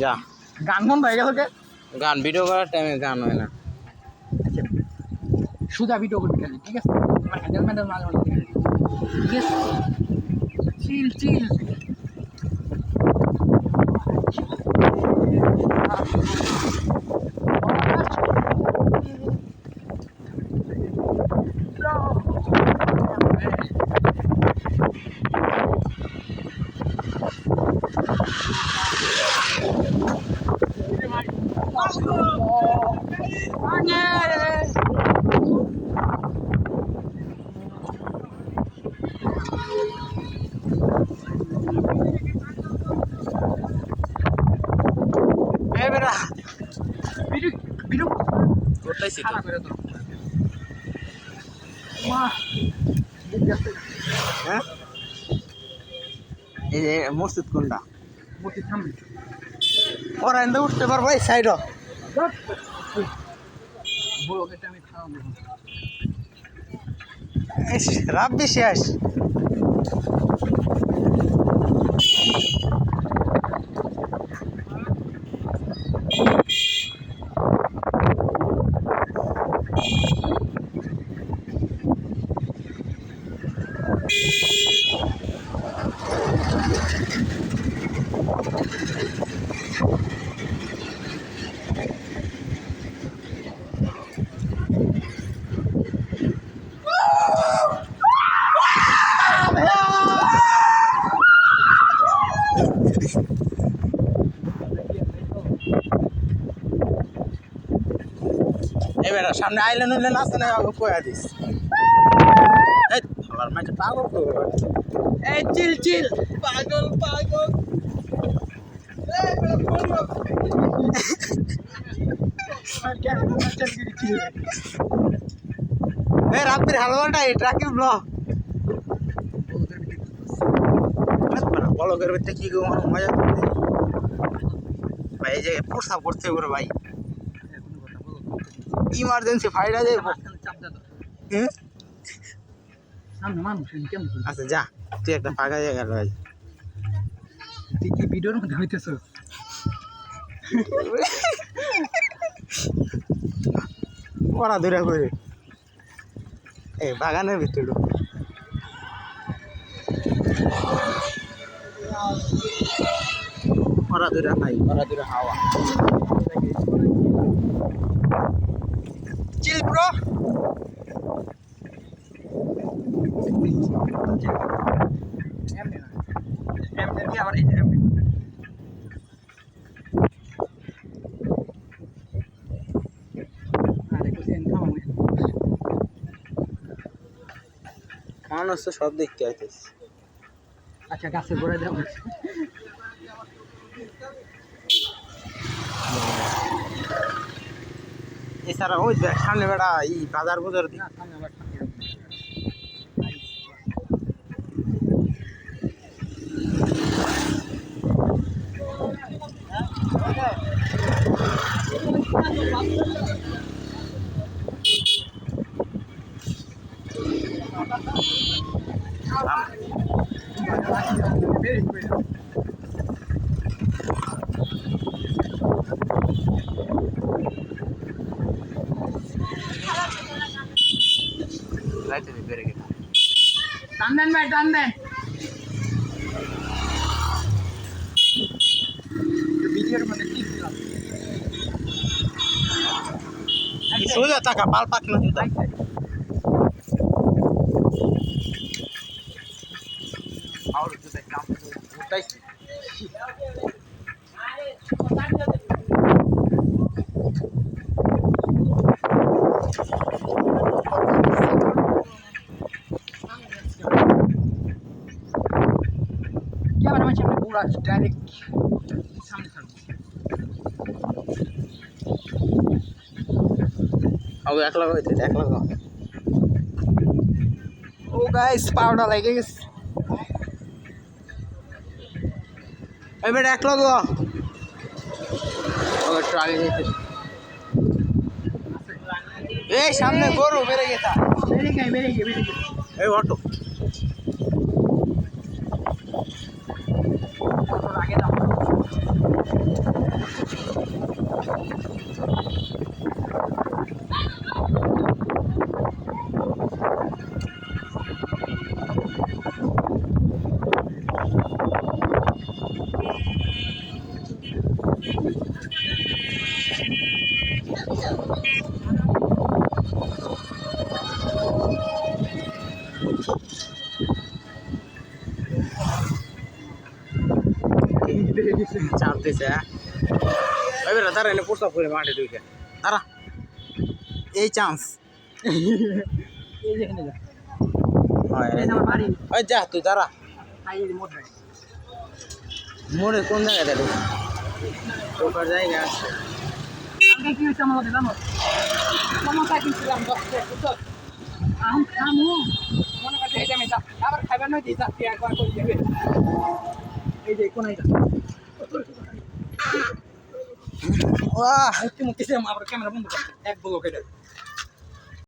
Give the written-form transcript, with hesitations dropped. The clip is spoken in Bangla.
যা গান বন্ধ হয়ে গেল কে? গান ভিডিও করার টাইমে গান হয় না। সুজা ভিডিও করবি খালি, ঠিক আছে? আমার হ্যান্ডেল ম্যান্ডেল মাঝে মাঝে ঠিক আছে? চিল চিল বেড়া ভিডিও ভিডিও করতেছি খারাপ করে তো মা হ্যাঁ। এই যে মসজিদ কোনটা? মতি থামবি ওরা এনে উঠতে পারবো এই সাইড বড় কেটে আমি খারাপ দেবো রাব্বি শেষ। এবার সামনে আইলেন হইলেন আসতে না কয়া দিস। এই আমার মাকে পাগল করবে। এই চিল চিল পাগল পাগল এই রাব্বির হালওয়াটা এই ট্রাকে ব্লক বলো করবে কি গো মজা করতে ভাই। এই যে প্রস্তাব করতে করে ভাই ইমার্জেন্সি ফাইডা দেব। সামনে মানুষ কেমন আচ্ছা যা তুই একটা ফাঁকা জায়গা ভাই। তুই কি ভিডিওর মধ্যে হইতেছ? ওরা দূরে করে এই বাগানের ভিতরে ওরা দূরে নাই, ওরা দূরে হাওয়া চিল ব্রো। আবার এই এমনি মানুষ তো সব দেখতে আইতেছে। আচ্ছা গাছের গোড়ায় দেওয়া এছাড়া ওই দেখ সামনে বেড়া এই বাজার বাজার দিই সামনে আবার লাইটে বেড়ে গেল। টান দেন ভাই টান দেন ভিডিওর মধ্যে ঠিক দিলাম সোজা টাকা পাল পাক না জুতা আর জুতা কাম উঠাইছি। ক্যামেরা মানে সামনে পুরো ডাইরেক্ট সামনে থাকবে আগে এক লাখ হইতে এক লাখ। ও গাইস পাউডার লেগে গেছে এবার এক লাখ একটু আগে যেতে। এই সামনে গরু বেড়ে গেছে বেরিয়ে গিয়ে এই অটো আগে দাও চাপ দিছে হ্যাঁ ওই বেটা তারা এনে প্রস্তাব করে মাঠে ঢুকে তারা এই চান্স এই যে এখানে যা হয় এই যে আমার বাড়ি ওই যা তুই তারা তাই এই মোট বাড়ি মোড়ে কোন জায়গায় দাঁড়ি ঢোকার জায়গা আছে কালকে কি হয়েছে আমার মধ্যে জানো সমস্যা কিনছিলাম 10 টাকা বুঝছো আম খামু মনে করছে এই আমি আবার খাইবার নয় দিতা একবার করে দেবে এই যে কোন এটা ওয়াহ মুক্তি মুক্তি সে আমার ক্যামেরা বন্ধ করতে এক ব্লক এটা